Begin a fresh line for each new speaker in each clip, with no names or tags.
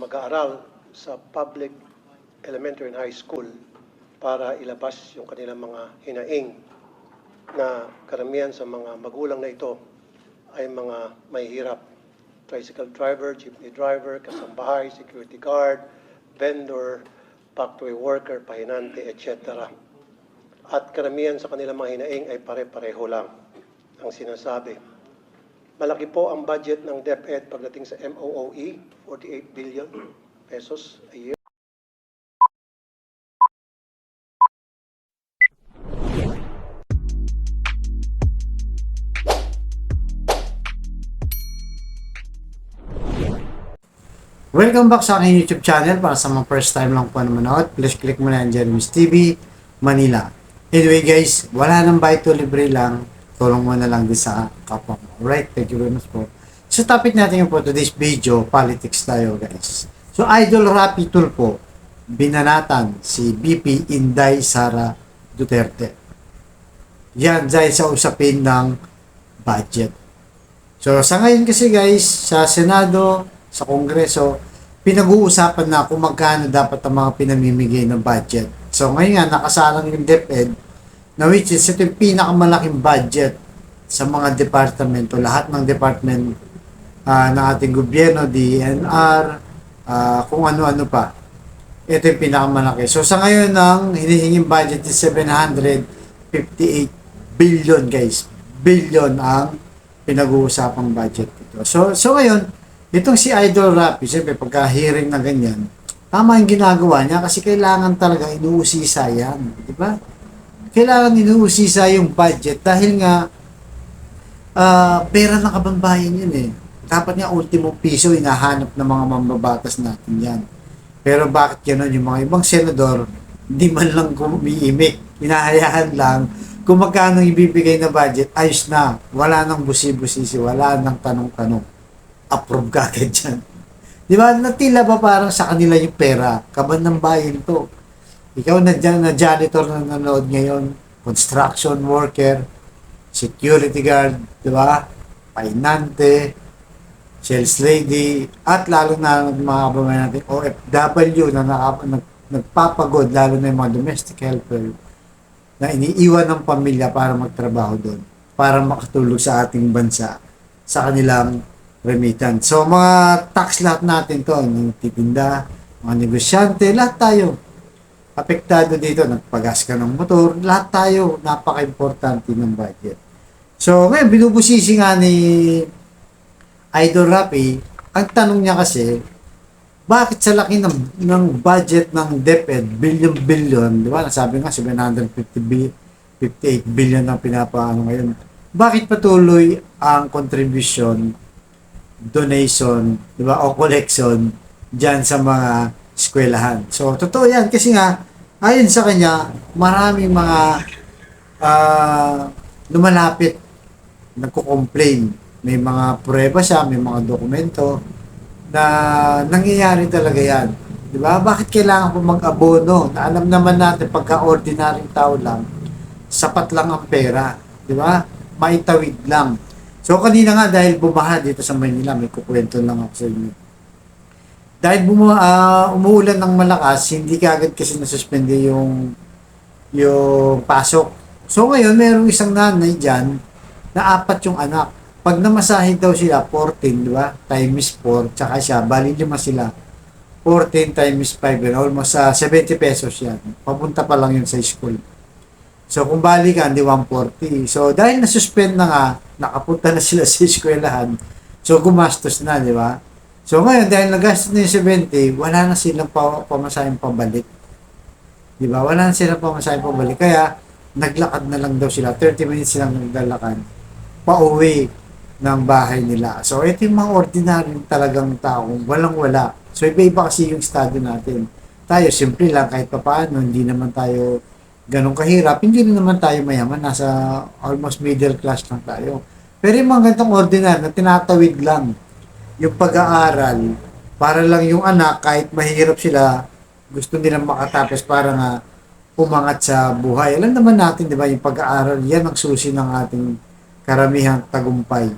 mag-aaral sa public elementary and high school para ilabas yung kanilang mga hinaing na karamihan sa mga magulang na ito ay mga mahihirap. Tricycle driver, jeepney driver, kasambahay, security guard, vendor, factory worker, pahinante, etc. At karamihan sa kanilang mga hinaing ay pare-pareho lang ang sinasabi. Malaki po ang budget ng DepEd pagdating sa MOOE, 48 billion pesos a year.
Welcome back sa aking YouTube channel. Para sa mga first time lang po na manood, please click mo na yan, Jeremy's TV, Manila. Anyway guys, wala nang buy to libre lang. Tulong mo na lang din sa kapwa mo. Alright, thank you very much po. So topic natin po today's video, politics tayo guys. So Idol Rapi Tulfo, binanatan si BP Inday Sara Duterte. Yan dahil sa usapin ng budget. So sa ngayon kasi guys, sa Senado, sa Kongreso, pinag-uusapan na kung magkano dapat ang mga pinamimigay ng budget. So ngayon nga, nakasalang yung DepEd, na which is ito yung pinakamalaking budget sa mga departamento, lahat ng department ng ating gobyerno, DNR, kung ano-ano pa. Ito yung pinakamalaki. So sa ngayon, ang hinihinging budget is 758 billion guys. Billion ang pinag-uusapang budget ito. So ngayon, itong si Idol Rapi, siyempre pagka-hearing na ganyan, tama yung ginagawa niya kasi kailangan talaga inuusisa yan. Di ba? Kailangan inuusisa yung budget dahil nga pera ng kabambayan yun eh. Dapat nga ultimo piso hinahanap ng mga mambabatas natin yan. Pero bakit gano'n yung mga ibang senador, hindi man lang umiimik, hinahayaan lang kung magkano ibibigay na budget, ayos na. Wala nang busi-busisi, wala nang tanong-tanong. Approve ka agad dyan. Di ba? Natila ba parang sa kanila yung pera? Kaban ng bayan to. Ikaw na dyan, na janitor na nanood ngayon, construction worker, security guard, di ba? Painante, sales lady, at lalo na mga kababayan natin, OFW na nagpapagod, lalo na yung mga domestic helper, na iniiwan ng pamilya para magtrabaho doon, para makatulog sa ating bansa, sa kanilang remittance. So, mga tax lahat natin to, yung titinda, mga negosyante, lahat tayo apektado dito. Nagpagas ka ng motor, lahat tayo, napaka-importante ng budget. So, ngayon, binubusisi nga ni Idol Rapi, ang tanong niya kasi, bakit sa laki ng budget ng DepEd, billion, di ba? Nasabi nga, 758 billion ang pinapaano ngayon. Bakit patuloy ang contribution, donation, di ba, o collection dyan sa mga eskwelahan? So, totoo yan. Kasi nga, ayon sa kanya, maraming mga lumalapit, nagko-complain. May mga prueba siya, may mga dokumento na nangyayari talaga yan. Di ba? Bakit kailangan po mag-abono? Na alam naman natin, pagka-ordinaryong tao lang, sapat lang ang pera. Di ba? Maitawid lang. So, kanina nga, dahil bumaha dito sa Manila, may kukwento lang ako sa inyo. Dahil umuulan ng malakas, hindi kaagad kasi nasuspende yung pasok. So, ngayon, mayroong isang nanay dyan na 4 yung anak. Pag namasahid daw sila, 14, di ba? Times 4, tsaka siya, bali 5 sila. 14 times 5, and almost 70 pesos yan. Papunta pa lang yun sa school. So, kung balikan, di 140. So, dahil nasuspend na nga, nakapunta na sila sa eskwelahan, so gumastos na, di ba? So, ngayon, dahil nagastos na yung 70, wala na silang pamasahing pabalik. Di ba? Wala na silang pamasahing pabalik. Kaya, naglakad na lang daw sila. 30 minutes silang naglalakad pauwi ng bahay nila. So, ito yung mga ordinaryong talagang taong walang-wala. So, iba-iba kasi yung estado natin. Tayo, simple lang, kahit papaano, hindi naman tayo ganun kahirap, hindi rin naman tayo mayaman, nasa almost middle class lang tayo. Pero yung mga ganitong ordinary na tinatawid lang yung pag-aaral para lang yung anak, kahit mahirap sila, gusto nilang makatapos para nga umangat sa buhay. Alam naman natin, di ba, yung pag-aaral, yan ang susi ng ating karamihang tagumpay.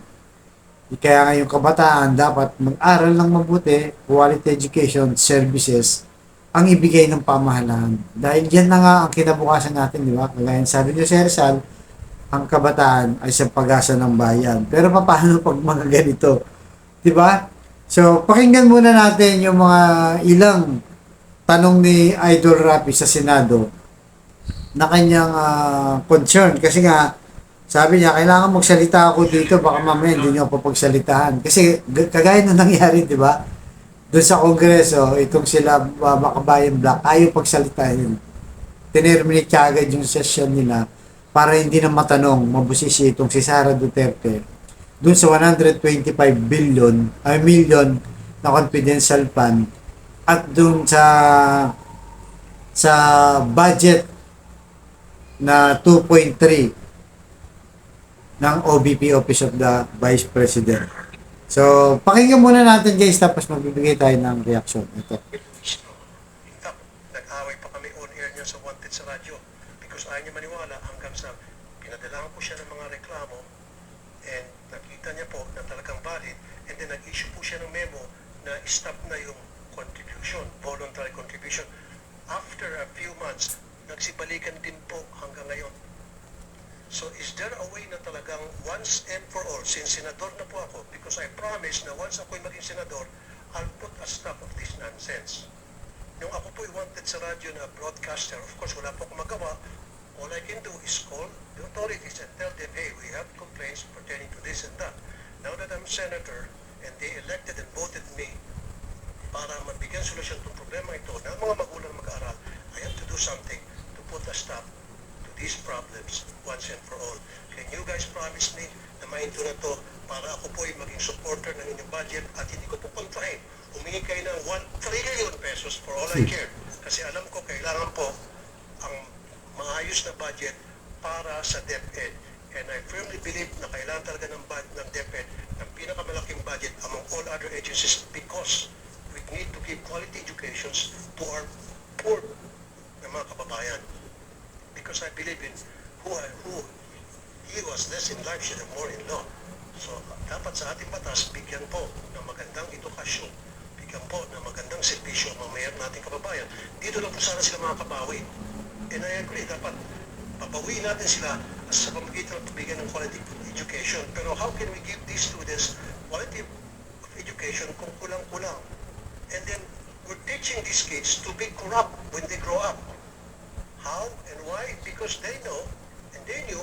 Kaya nga yung kabataan dapat mag-aral ng mabuti, quality education, services, ang ibigay ng pamahalaan. Dahil yan na nga ang kinabukasan natin, di ba? Kagaya ng sabi niyo, Sir Rizal, ang kabataan ay sa pag-asa ng bayan. Pero paano pag mga ganito? Di ba? So, pakinggan muna natin yung mga ilang tanong ni Idol Rapi sa Senado na kanyang concern. Kasi nga, sabi niya, kailangan magsalita ako dito, baka mamaya hindi niyo ako papagsalitaan. Kasi kagaya na nangyari, di ba? Doon sa Kongreso, itong sila Makabayan Black, ayaw pagsalitain. Tinerminate agad yung session nila para hindi na matanong, mabusisi itong si Sara Duterte doon sa 125 million na confidential fund at doon sa budget na 2.3 ng OBP, Office of the Vice President. So, pakinggan muna natin guys, tapos magbibigay tayo ng reaction. Ito.
Nag-away pa kami on air niya sa Wanted sa radyo because ayaw niya maniwala hanggang sa pinadalahan ko siya ng mga reklamo and nakita niya po na talagang valid and then nag-issue po siya ng memo na stop na yung contribution, voluntary contribution. After a few months, nagsibalikan din po hanggang ngayon. So is there a way na talagang once and for all, since senador na po ako, because I promised na once ako'y maging senador, I'll put a stop of this nonsense. Nung ako po'y wanted sa radyo na broadcaster, of course wala po akong magawa, all I can do is call the authorities and tell them, hey, we have complaints pertaining to this and that. Now that I'm senator and they elected and voted me para mabigyan solusyon itong problema ito na mga magulang mag-aaral, I have to do something to put a stop to these problems once and for all. Can you guys promise me na mainto na to para ako po ay maging supporter ng inyong budget at hindi ko po kontrahin. Humingi kayo ng 1 trillion pesos for all I care. Kasi alam ko kailangan po ang maayos na budget para sa DepEd. And I firmly believe na kailangan talaga ng DepEd ng pinakamalaking budget among all other agencies because we need to give quality educations to our poor na mga kababayan. Because I believe in who he was less in life should have more in law. So dapat sa ating batas, bigyan po ng magandang edukasyon, bigyan po ng magandang servisyo ang mga mayor nating kababayan. Dito lang po sana sila makakabawi. And I agree, dapat pabawiin natin sila sa pamagitan ng bigyan ng quality education. Pero how can we give these students quality of education kung kulang-kulang? And then we're teaching these kids to be corrupt when they grow up. How and why? Because they know and they knew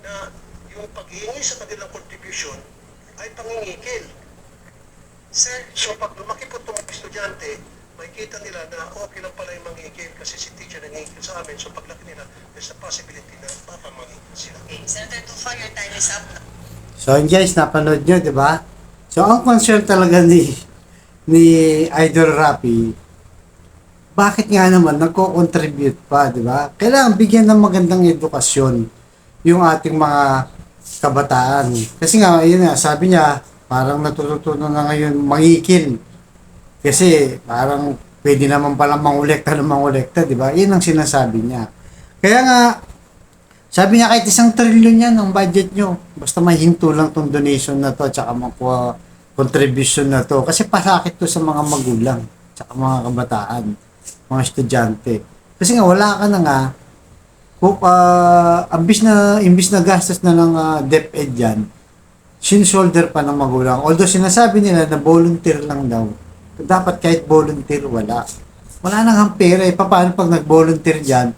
na yung paghihingi sa kanilang contribution ay pangingikil.
Sir,
So pag lumaki po itong estudyante, makikita nila na okay lang pala yung mangingikil kasi si teacher nangingikil sa amin. So paglaki nila, there's a possibility na baka mangingikil sila.
okay, Senator Tufa, your time is up.
So, guys, napanood nyo, di ba? So, ang concern talaga ni Idol Rapi, bakit nga naman nagko-contribute pa, di ba? Kailangan bigyan ng magandang edukasyon yung ating mga kabataan. Kasi nga, yun nga, sabi niya, parang natututunan na ngayon mangikil. Kasi parang pwede naman palang mangolekta, di ba? Yun ang sinasabi niya. Kaya nga, sabi niya kahit 1 trilyon yan ang budget nyo. Basta mahinto lang tong donation na to, tsaka mga contribution na to. Kasi pasakit to sa mga magulang, tsaka mga kabataan, mga estudyante. Kasi nga, wala ka na nga, kung imbis na gastos na ng DepEd yan, sin-shoulder pa ng magulang. Although sinasabi nila na volunteer lang daw. Dapat kahit volunteer, wala. Wala nang pera. Paano pag nag-volunteer dyan,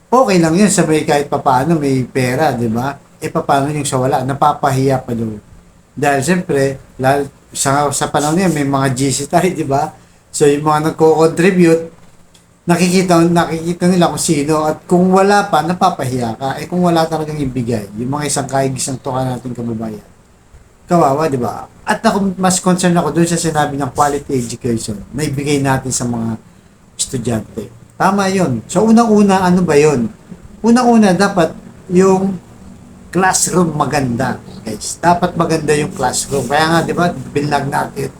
okay lang yun, sabay kahit paano may pera, di ba? Paano yung sa wala, napapahiya pa doon. Dahil siyempre, sa panahon niya, may mga GC tayo, di ba? So, yung mga nagko-contribute, nakikita nila kung sino, at kung wala pa, napapahiya ka. Kung wala talagang ibigay, yung mga isang kahigisang tuka natin kababayan, kawawa, di ba? At ako, mas concerned ako doon sa sinabi ng quality education na ibigay natin sa mga estudyante. Tama yun. So, unang-una, ano ba yun? Unang-una, dapat yung classroom maganda, guys. Dapat maganda yung classroom. Kaya nga, di ba, binlag natin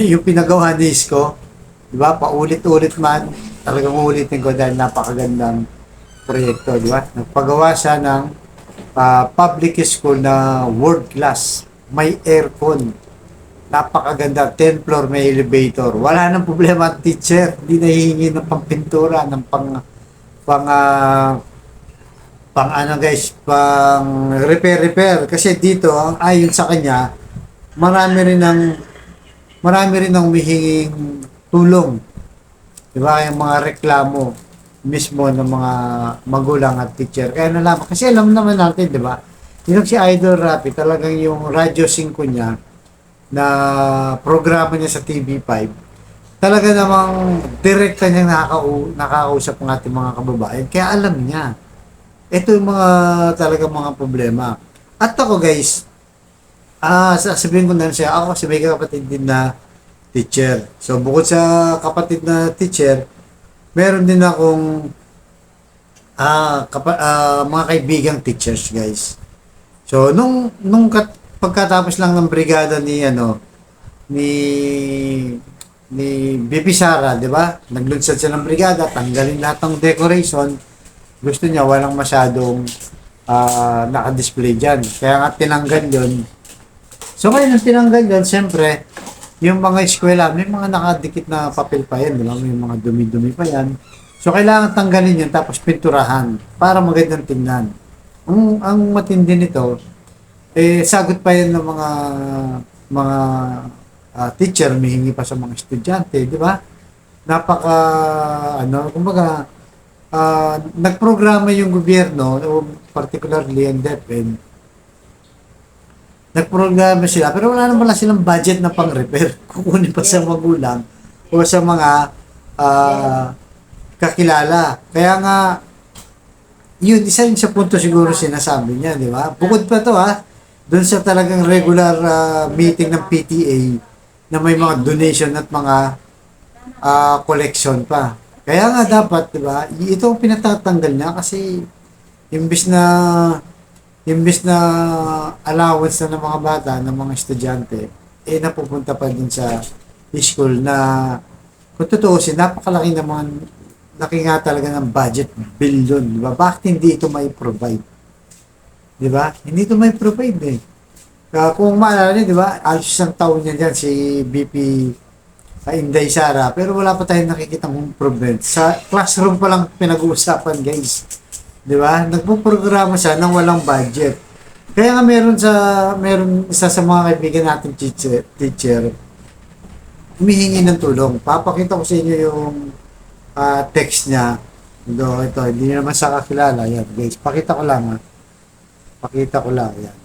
yung pinagawa ni Isko, di ba, paulit-ulit man, talagang ulitin ko dahil napakagandang proyekto, di ba? Nagpagawa siya ng public school na world class. may aircon. Napakaganda, 10th floor, may elevator. Wala nang problema ang teacher. Hindi nahihingi ng pampintura, ng pang ano guys, pang repair. Kasi dito, ang ayon sa kanya, marami rin ang humihinging tulong. Diba? Yung mga reklamo mismo ng mga magulang at teacher. Kaya nalaman, kasi alam naman natin, di ba? Yung si Idol Rapi, talagang yung Radyo 5 niya, na programa niya sa TV5, talaga namang direkta niyang nakakausap ng ating mga kababayan. Kaya alam niya. Ito yung mga talagang mga problema. At ako guys, sasabihin ko na siya, ako kasi may kapatid din na teacher. So bukod sa kapatid na teacher, meron din akong mga kaibigang teachers guys. So nung pagkatapos lang ng brigada ni BP Sara, di ba? Naglunsad siya ng brigada, tanggalin lahat ng decoration. Gusto niya walang masyadong naka-display dyan. Kaya nga tinanggal yun. So ngayon nung tinanggal yun, siyempre, yung mga eskwela, may mga nakadikit na papel pa yan, di ba? May mga dumi-dumi pa yan. So kailangan tanggalin yun, tapos pinturahan para magandang tingnan. Ang matindi nito, sagot pa yan ng mga teacher, humihingi pa sa mga estudyante, di ba? Kumbaga, nagprograma yung gobyerno, particularly ang DepEd, nagprograma sila, pero wala naman lang silang budget na pang-repair. Kukunin pa sa magulang o sa mga kakilala. Kaya nga, yun, isa yun sa punto siguro sinasabi niya, di ba? Bukod pa to doon sa talagang regular meeting ng PTA na may mga donation at mga collection pa. Kaya nga dapat, di ba, ito ang pinatatanggal niya kasi imbis na allowance na ng mga bata, ng mga estudyante, napupunta pa din sa school na kung tutuusin, napakalaki naman, laki nga talaga ng budget, billion, di ba? Bakit hindi ito may provide? Di ba? Hindi ito may provide kung maalala niyo, di ba? Alos isang taon niya dyan si BP Inday Sara, pero wala pa tayong nakikitang improvement. Sa classroom pa lang pinag-uusapan, guys. Di ba? Nagpo-programa siya nang walang budget. Kaya nga meron isa sa mga kaibigan natin teacher, humihingi ng tulong. Papakita ko sa inyo yung text niya. Ito, hindi naman sa kakilala. Yan, guys. Pakita ko lang, Yan.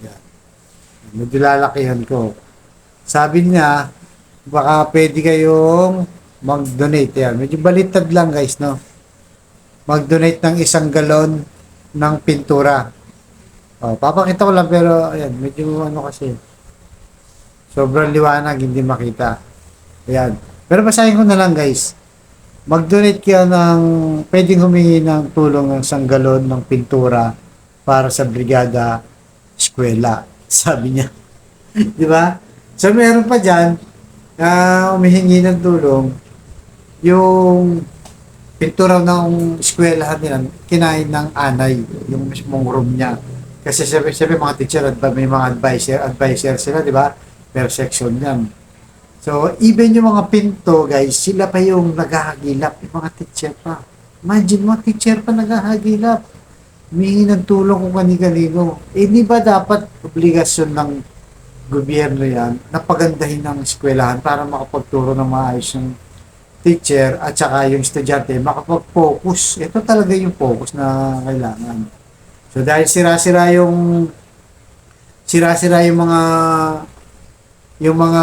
Yan. Medyo lalakihan ko. Sabi niya, baka pwede kayong mag-donate. Yan. Medyo balitad lang, guys, no? Mag-donate ng 1 galon ng pintura. Papakita ko lang, pero ayan, medyo kasi. Sobrang liwanag, hindi makita. Ayan. Pero basahin ko na lang, guys. Mag-donate kayo pwedeng humingi ng tulong ng 1 galon ng pintura para sa brigada eskwela. Sabi niya. Di ba? So, meron pa dyan humihingi ng tulong yung pintura ng eskwelahan nila, kinain ng anay, yung mismong room niya. Kasi sabi mga teacher at may mga advisor sila, di ba? Per section yan. So, even yung mga pinto, guys, sila pa yung naghahagilap, yung mga teacher pa. Imagine mo, teacher pa naghahagilap. Humingi ng tulong kung kanino. Di ba dapat obligasyon ng gobyerno yan na pagandahin ng eskwelahan para makapagturo ng maayos yung teacher at saka yung estudyante makapag-focus. Ito talaga yung focus na kailangan. So dahil sira-sira yung mga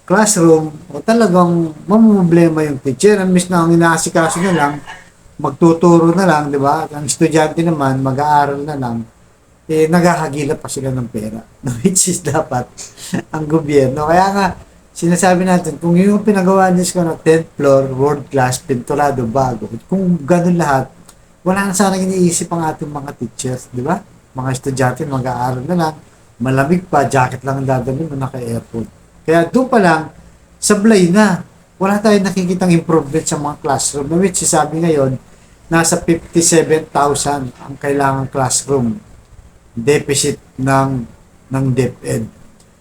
classroom o talagang mamumblema yung teacher. Imbis na ang inaasikaso na lang, magtuturo na lang, di ba? Ang estudyante naman, mag-aaral na lang, naghahagilap pa sila ng pera. Which is dapat ang gobyerno. Kaya nga, sinasabi natin, kung yung pinagawa niyo ko na 10th floor, world class, pinturado, bago, kung ganun lahat, wala na sana iniisip ang ating mga teachers, di ba? Mga estudyante, mag-aaral na lang, malamig pa, jacket lang ang dadalhin mo, naka-airport. Kaya doon pa lang, sablay na. Wala tayong nakikitang improvement sa mga classroom, which sabi ngayon, nasa 57,000 ang kailangang classroom. deficit ng DepEd.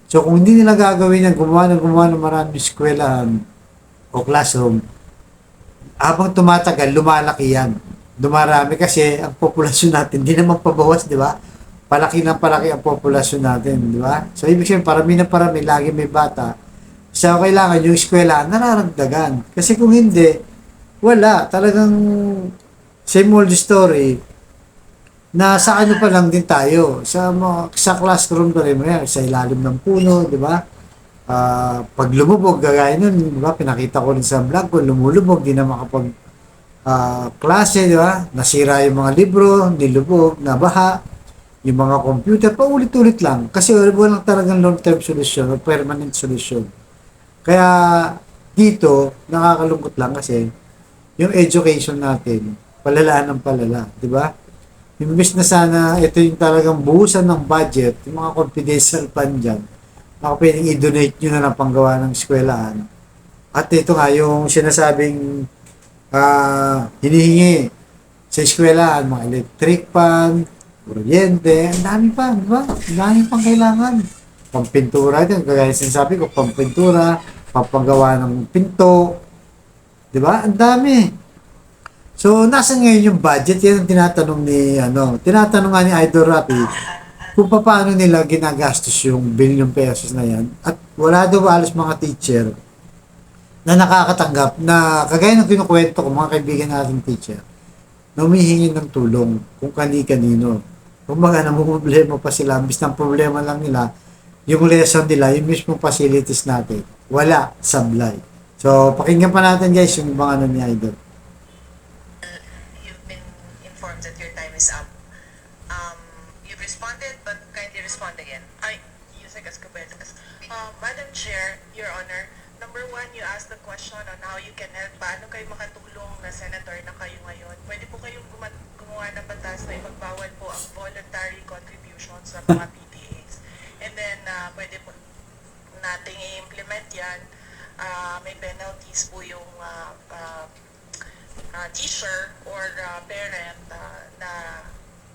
So kung hindi nila gagawin yan, gumawa ng maraming eskwelahan o classroom, habang tumatagal, lumalaki yan. Dumarami kasi ang populasyon natin, hindi naman pabawas, di ba? Palaki ng palaki ang populasyon natin, di ba? So ibig sabihin, parami, lagi may bata. So kailangan yung eskwela nararagdagan. Kasi kung hindi, wala. Talagang same old story na sa ano pa lang din tayo. Sa classroom pa rin mo yan, sa ilalim ng puno, di ba? Pag lumubog, gagaya nun, di ba? Pinakita ko rin sa vlog ko, lumulubog, di na makapag klase, di ba? Nasira yung mga libro, nilubog, nabaha, yung mga computer, paulit-ulit lang. Kasi walang talagang long-term solution o permanent solution. Kaya dito, nakakalungkot lang kasi yung education natin, palala ng palala, di ba? Imbes na sana ito yung talagang buhusan ng budget, yung mga confidential fund dyan, baka pwedeng i-donate nyo na ng panggawa ng eskwelahan. At ito nga, yung sinasabing hinihingi sa eskwelahan, mga electric fan, kuryente, ang dami pa, di ba? Ang dami pang kailangan. Pampintura din, kagaya sinasabi ko, pampintura, pampagawa ng pinto, di ba? Ang dami. So, nasa ngayon yung budget? Yan ang tinatanong nga ni Idol Rapi kung paano nila ginagastos yung billion pesos na yan. At wala daw alos mga teacher na nakakatanggap na kagaya ng kinukwento ko, mga kaibigan nating teacher, na humihingi ng tulong kung kani-kanino. Kung baga, namumblema pa sila, bis ng problema lang nila, yung lesson nila, yung mismong facilities natin, wala, sablay. So, pakinggan pa natin guys yung ibang ano ni Idol.
You've been informed that your time is up. You've responded, but kindly respond again. Yusek Escobedo. Madam Chair, Your Honor, number one, you asked the question on how you can help. Paano kayo makatulong na senator na kayo ngayon? Pwede po kayong gumawa ng batas na ipagbawal po ang voluntary contributions sa mga PTAs. And then, pwede po nating i-implement yan. May penalties po yung teacher or parent na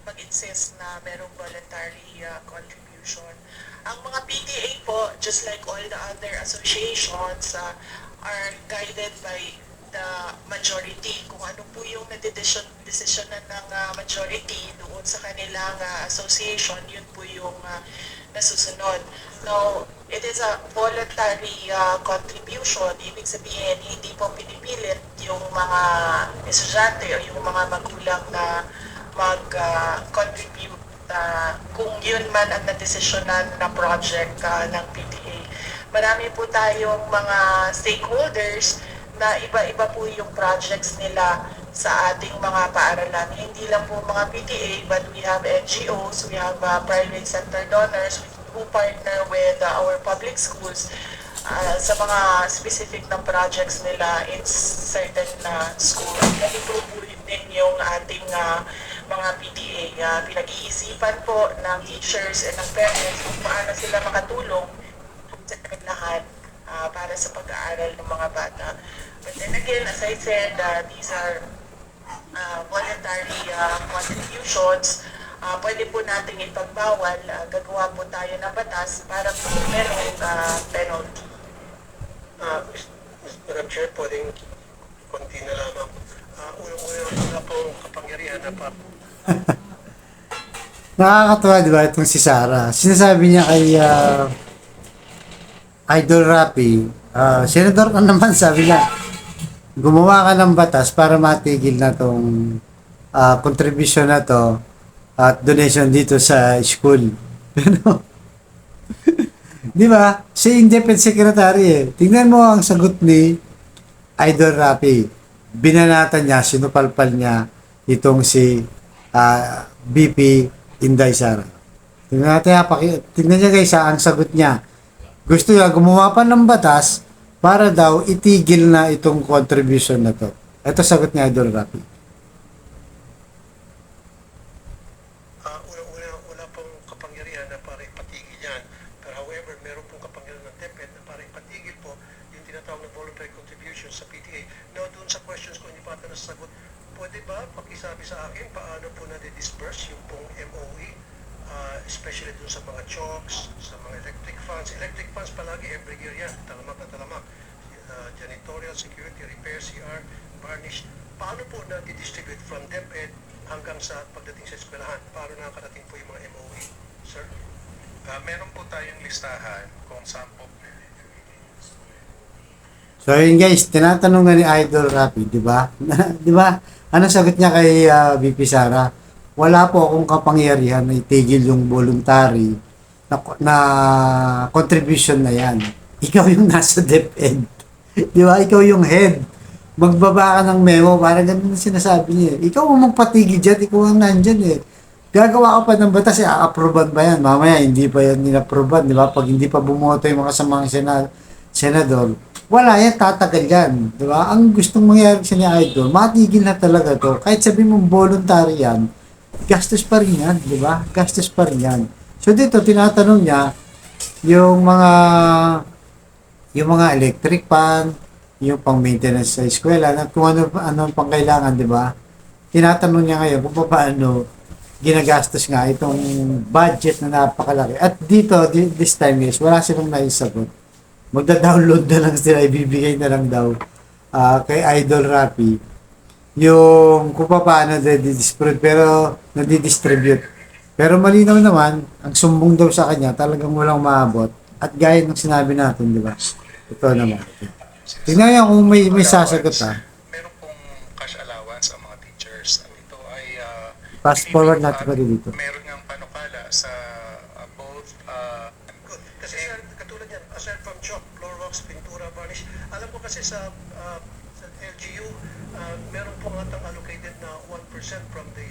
mag-insist na merong voluntary contribution. Ang mga PTA po, just like all the other associations, are guided by the majority. Kung ano po yung desisyonan ng majority doon sa kanilang association, yun po yung nasusunod. Now, it is a voluntary contribution. Ibig sabihin, hindi po pinipilit yung mga estudyante o yung mga magulang na mag-contribute kung yun man ang nadesisyonan na project ng PTA. Marami po tayong mga stakeholders na iba-iba po yung projects nila sa ating mga paaralan. Hindi lang po mga PTA, but we have NGOs, we have private sector donors who partner with our public schools sa mga specific na projects nila in certain school. Ganito po din yung ating mga PTA. Pinag-iisipan po ng teachers and ng parents kung paano sila makatulong sa lahat para sa pag-aaral ng mga bata. But then again, as I said, these are voluntary contributions. Pwede po natin ipagbawal. Gagawa po tayo ng batas para po merong penalty.
Madam Chair, pwedeng konti na lamang. Unang-una pong kapangyarihan na
Nakakatawa, di ba, itong si Sarah. Sinasabi niya kay Idol Rapi, Senador ka naman, sabi niya, gumawa ka ng batas para matigil na tong contribution na to at donation dito sa school. Pero, di ba? Si Independent Secretary Tingnan mo ang sagot ni Idol Rapi. Binanatan niya, sinupalpal niya itong si BP Inday Sara. Tingnan niya guys ang sagot niya. Gusto niya gumawa pa ng batas para daw itigil na itong contribution na to. Ito sagot ni Idol Rapi.
Wala pong kapangyarihan na para ipatigil yan. Pero however, meron pong kapangyarihan ng DepEd na para ipatigil po yung tinatawag na voluntary contribution sa PTA. Now, doon sa questions ko, hindi pa ata nasagot, pwede ba pakisabi sa akin paano po na-disperse yung pong MOE especially dun sa mga chokes, sa mga electric fans. Electric fans palagi every year yan, talamak na talamak. Janitorial, security, repair, CR, varnish. Paano po na-distribute from DepEd hanggang sa pagdating sa eskwelahan? Paano nakakarating po yung mga MOE, sir?
Meron po tayong listahan kung saan po.
So yun guys, tinatanong nga ni Idol Rapi, di ba? Di ba? Ano sagot niya kay VP Sara? Wala po akong kapangyarihan na itigil yung voluntary na contribution na yan. Ikaw yung nasa DepEd. Di ba? Ikaw yung head. Magbaba ka ng memo, parang ganun ang sinasabi niya. Ikaw ang magpatigil dyan, ikaw ang nandyan eh. Gagawa ka pa ng batas, a-approvean ba yan? Mamaya, hindi pa yan nila-approvean, di ba? Pag hindi pa bumoto yung mga kasamang senador, wala yan, tatagal yan. Di ba? Ang gustong mangyari sa niya, Idol, matigil na talaga to. Kahit sabi mong voluntary yan, gastos pa rin yan, di ba? Gastos pa rin yan. So dito, tinatanong niya, yung mga electric fan, yung pang-maintenance sa eskwela, na kung ano pang kailangan, di ba? Tinatanong niya ngayon kung paano ginagastos nga itong budget na napakalaki. At dito, this time guys, wala silang naisagot. Magda-download na lang sila, ibibigay na lang daw kay Idol Rapi yung kung paano nadidistribute. Pero malinaw naman, ang sumbong daw sa kanya, talagang walang maabot. At gaya ng sinabi natin, di ba? Ito naman. Tingnan niya kung may sasagot
Meron pong cash allowance ang mga teachers. At ito ay
Fast forward natin pa rin dito.
meron ng panukala sa both
Good. Kasi sir, katulad yan, aside from chalk, floor wax, pintura, varnish, alam ko kasi sa LGU, meron po nga allocated na 1% from the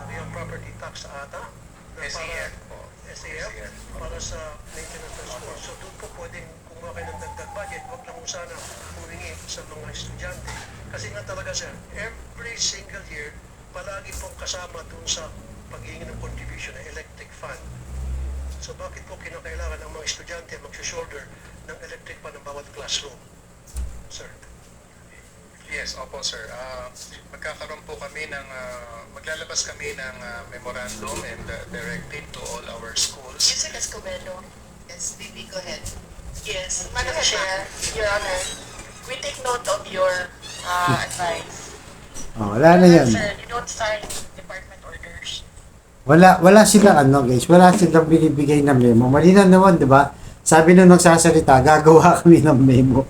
real property tax ata. Na
SAF po.
SAF, para sa maintenance ng school. So doon po pwedeng kumuha kayo ng dagdag budget, wag lang kung sana humingi sa mga estudyante. Kasi nga talaga sir, every single year, palagi pong kasama doon sa pag-iingi ng contribution ng electric fan. So bakit po kinakailangan ang mga estudyante mag-shoulder ng electric fan ng bawat classroom? Sir.
Yes, opo sir. Magkakaroon po kami ng, maglalabas kami ng memorandum and directive to all our schools.
Mr. Escobedo. Yes, baby, go ahead.
Yes, Madam Chair, Your Honor, we take note of your advice.
Oh, wala na yan.
Sir, you don't sign department orders.
Wala silang guys, wala silang binibigay na memo. Malinaw naman, di ba? Sabi nung nagsasalita, gagawa kami ng memo.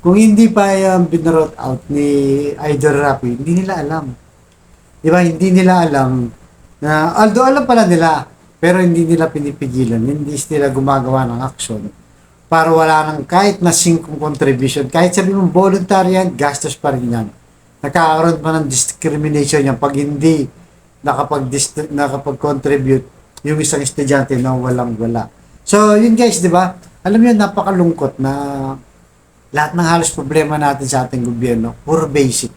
Kung hindi pa binrote out ni Idol Rapi, hindi nila alam. Di ba? Hindi nila alam na, although alam pala nila, pero hindi nila pinipigilan, hindi sila gumagawa ng action para wala nang kahit na 5 contribution. Kahit sabi mo voluntary yan, gastos pa rin yan. Nakakaroon pa ng discrimination yan pag hindi nakapag-contribute yung isang estudyante na walang-wala. So, yun guys, di ba? Alam niyo, napakalungkot na lahat ng halos problema natin sa ating gobyerno, puro basic.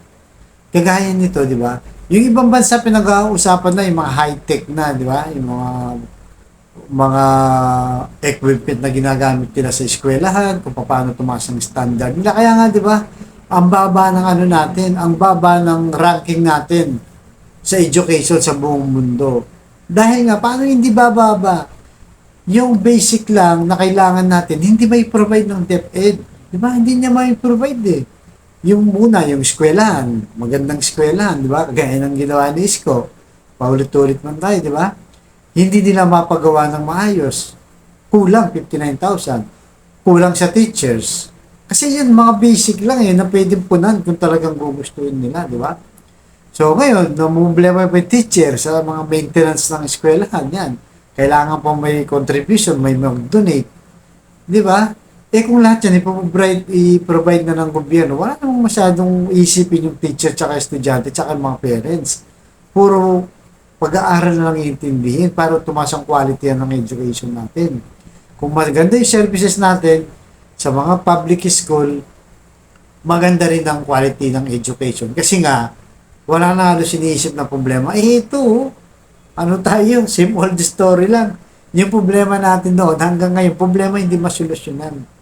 Kagaya nito, di ba? Yung ibang bansa pinag-uusapan na yung mga high-tech na, di ba? Yung mga equipment na ginagamit nila sa eskwelahan, kung paano tumaas ang standard nila. Kaya nga, di ba? Ang baba ng natin, ang baba ng ranking natin sa education sa buong mundo. Dahil nga, paano hindi bababa? Yung basic lang na kailangan natin, hindi may provide ng DepEd. Di ba? Hindi niya may provide eh. Yung muna, yung eskwelahan, magandang eskwelahan, di ba? Kagaya ng ginawa ni Isko. Paulit-ulit man tayo, di ba? Hindi nila mapagawa ng maayos. Kulang 59,000. Kulang sa teachers. Kasi yun, mga basic lang eh, na pwedeng punan kung talagang gugustuhin nila, di ba? So ngayon, problema may teacher sa mga maintenance ng eskwelahan, yan. Kailangan pa may contribution, may mag-donate. Di ba? Eh kung lahat yan i-provide na ng gobyerno, wala namang masyadong isipin yung teacher, tsaka estudyante, tsaka mga parents. Puro pag-aaral na lang iintindihin para tumaas ang quality ng education natin. Kung maganda yung services natin sa mga public school, maganda rin ang quality ng education. Kasi nga, wala na halos iniisip na problema. Eh ito, ano tayo, same old story lang. Yung problema natin doon, hanggang ngayon, problema hindi masolusyonan.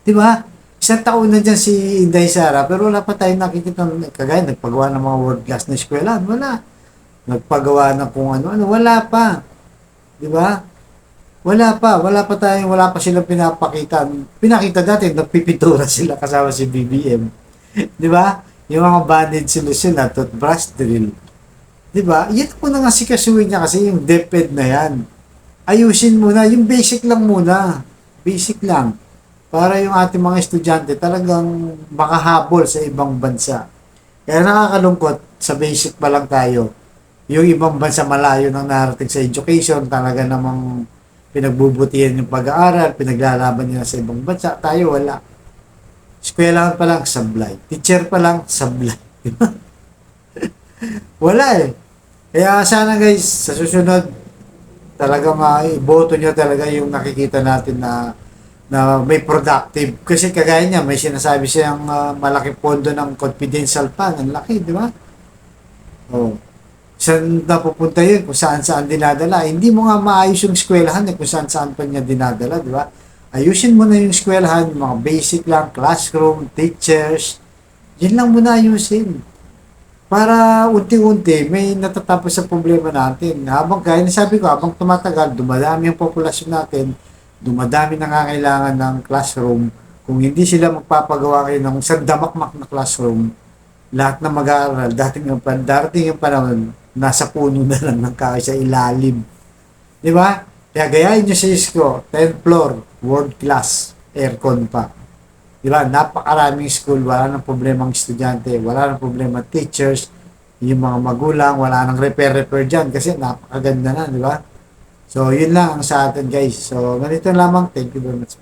Di ba? Isang taon na dyan si Inday Sara, pero wala pa tayong nakikita kagaya, nagpagawa ng mga world class na eskwelahan. Wala. nagpagawa ng kung ano-ano. Wala pa. Di ba? Wala pa silang pinapakita. Pinakita dati, nagpipintura sila kasama si BBM. Di ba? Yung mga bandage solution na toothbrush drill. Di ba? Yan po na nga sikasuhin niya kasi yung DepEd na yan. Ayusin muna, yung basic lang muna. Basic lang. Para yung ating mga estudyante talagang makahabol sa ibang bansa. Kaya nakakalungkot, sa basic pa lang tayo. Yung ibang bansa malayo nang narating sa education, talaga namang pinagbubutihan yung pag-aaral, pinaglalaban nila sa ibang bansa. Tayo wala. Eskwelahan pa lang, sablay. Teacher pa lang, sablay. Wala eh. Kaya sana guys, sa susunod, talagang iboto nyo talaga yung nakikita natin na may productive. Kasi kagaya niya, may sinasabi siyang malaki pondo ng confidential fund. Ang laki, di ba? Oh. Saan napupunta yun? Kung saan dinadala. Hindi mo nga maayos yung eskwelahan kung saan pa niya dinadala, di ba? Ayusin mo na yung eskwelahan, mga basic lang, classroom, teachers. Yun lang muna ayusin. Para unti-unti may natatapos sa problema natin. Kaya nasabi ko, habang tumatagal, dumadami yung populasyon natin, dumadami nangangailangan ng classroom. Kung hindi sila magpapagawa kayo ng isang damakmak na classroom, lahat na mag-aaral, darating yung panahon, nasa puno na lang ng kahoy sa ilalim. Di ba? Kaya gayahin nyo sa ISCO, 10th floor, world class, aircon pa. Di ba? Napakaraming school, wala nang problema ang estudyante, wala nang problema teachers, yung mga magulang, wala nang repair dyan kasi napakaganda na, di ba? So, yun lang ang sa atin guys. So, ganito lamang. Thank you very much.